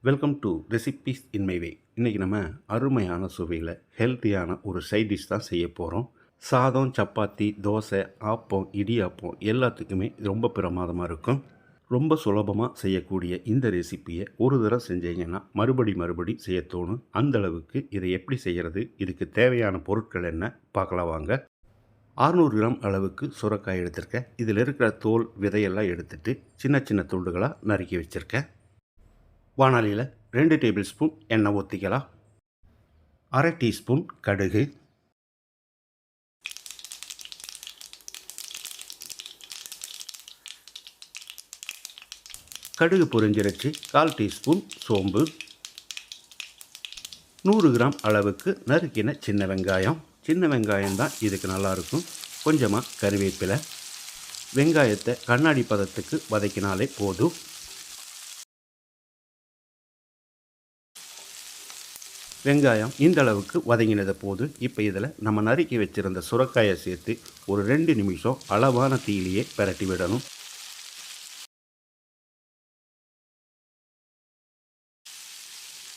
Welcome to recipes in my way. இன்றைக்கி நம்ம அருமையான சுவையில் ஹெல்த்தியான ஒரு சைட் டிஷ் தான் செய்ய போகிறோம். சாதம், சப்பாத்தி, தோசை, ஆப்பம், இடியாப்பம் எல்லாத்துக்குமே ரொம்ப பிரமாதமாக இருக்கும். ரொம்ப சுலபமாக செய்யக்கூடிய இந்த ரெசிப்பியை ஒரு தடவை செஞ்சீங்கன்னா மறுபடி செய்ய தோணும். அந்தளவுக்கு இதை எப்படி செய்கிறது, இதுக்கு தேவையான பொருட்கள் என்ன பார்க்கலாம் வாங்க. 600 கிராம் அளவுக்கு சுரைக்காய் எடுத்திருக்கேன். இதில் இருக்கிற தோல் விதையெல்லாம் எடுத்துட்டு சின்ன சின்ன துண்டுகளாக நறுக்கி வச்சுருக்கேன். வாணலியில் 2 டேபிள் ஸ்பூன் எண்ணெய் ஊற்றிக்கலாம். அரை டீஸ்பூன் கடுகு, கடுகு பொரிஞ்சிருச்சு. 1/4 டீஸ்பூன் சோம்பு, 100 கிராம் அளவுக்கு நறுக்கின சின்ன வெங்காயம். சின்ன வெங்காயம் தான் இதுக்கு நல்லாயிருக்கும். கொஞ்சமாக கறிவேப்பிலை. வெங்காயத்தை கண்ணாடி பதத்துக்கு வதக்கினாலே போதும். வெங்காயம் இந்த அளவுக்கு வதங்கினது போது இப்போ இதில் நம்ம நறுக்கி வச்சுருந்த சுரைக்காயை சேர்த்து ஒரு 2 நிமிஷம் அளவான தீயிலேயே பிரட்டி விடணும்.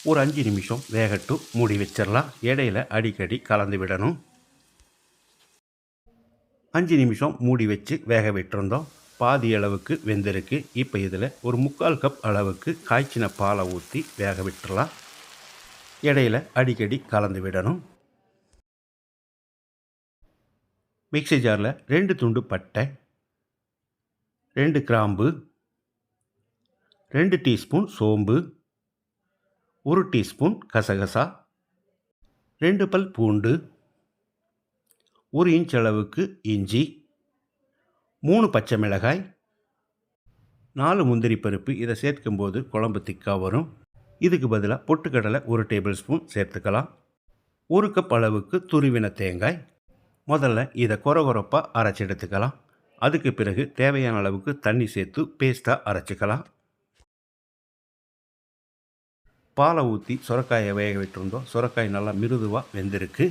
ஒரு 5 நிமிஷம் வேகட்டும், மூடி வச்சிடலாம். இடையில அடிக்கடி கலந்து விடணும். 5 நிமிஷம் மூடி வச்சு வேக விட்டுருந்தோம். பாதி அளவுக்கு வெந்திருக்கு. இப்போ இதில் ஒரு 3/4 கப் அளவுக்கு காய்ச்சின பாலை ஊற்றி வேக விட்டுறலாம். இடையில அடிக்கடி கலந்து விடணும். மிக்ஸி ஜாரில் 2 துண்டு பட்டை, 2 கிராம்பு, 2 டீஸ்பூன் சோம்பு, 1 டீஸ்பூன் கசகசா, 2 பல் பூண்டு, 1 இன்ச் அளவுக்கு இஞ்சி, 3 பச்சை மிளகாய், 4 முந்திரி பருப்பு. இதை சேர்க்கும்போது குழம்பு திக்காக வரும். இதுக்கு பதிலாக பொட்டுக்கடலை 1 டேபிள் ஸ்பூன் சேர்த்துக்கலாம். 1 கப் அளவுக்கு துருவின தேங்காய். முதல்ல இதை கொரகொரப்பாக அரைச்சி எடுத்துக்கலாம். அதுக்கு பிறகு தேவையான அளவுக்கு தண்ணி சேர்த்து பேஸ்ட்டாக அரைச்சிக்கலாம். பாலை ஊற்றி சுரைக்காயை வேக விட்டுருந்தோம். சுரைக்காய் நல்லா மிருதுவாக வெந்திருக்கு.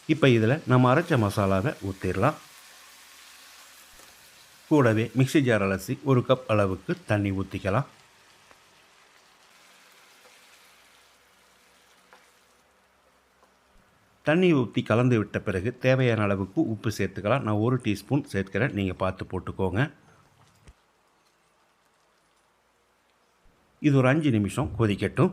இப்போ இதில் நம்ம அரைச்ச மசாலாவை ஊற்றிடலாம். கூடவே மிக்ஸி ஜார் அலசி 1 கப் அளவுக்கு தண்ணி ஊற்றிக்கலாம். தண்ணி ஊற்றி கலந்து விட்ட பிறகு தேவையான அளவுக்கு உப்பு சேர்த்துக்கலாம். நான் 1 டீஸ்பூன் சேர்க்கிறேன், நீங்கள் பார்த்து போட்டுக்கோங்க. இது ஒரு 5 நிமிஷம் கொதிக்கட்டும்.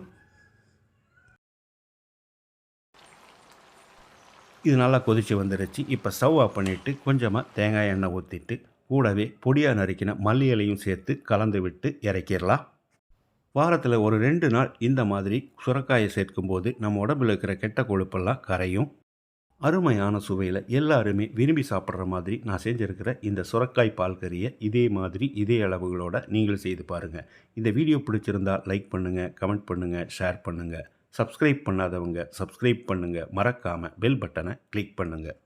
இது நல்லா கொதித்து வந்துடுச்சு. இப்போ ஸ்டவ் ஆஃப் பண்ணிவிட்டு கொஞ்சமாக தேங்காய் எண்ணெய் ஊற்றிட்டு கூடவே பொடியாக நறுக்கின மல்லி இலையும் சேர்த்து கலந்து விட்டு இறக்கிடலாம். வாரத்தில் ஒரு 2 நாள் இந்த மாதிரி சுரைக்காயை சேர்க்கும்போது நம்ம உடம்பில் இருக்கிற கெட்ட கொழுப்பெல்லாம் கரையும். அருமையான சுவையில் எல்லாருமே விரும்பி சாப்பிட்ற மாதிரி நான் செஞ்சுருக்கிற இந்த சுரைக்காய் பால் கறியை இதே மாதிரி இதே அளவுகளோடு நீங்கள் செய்து பாருங்கள். இந்த வீடியோ பிடிச்சிருந்தால் லைக் பண்ணுங்கள், கமெண்ட் பண்ணுங்கள், ஷேர் பண்ணுங்கள். சப்ஸ்கிரைப் பண்ணாதவங்க சப்ஸ்கிரைப் பண்ணுங்கள். மறக்காமல் பெல் பட்டனை கிளிக் பண்ணுங்கள்.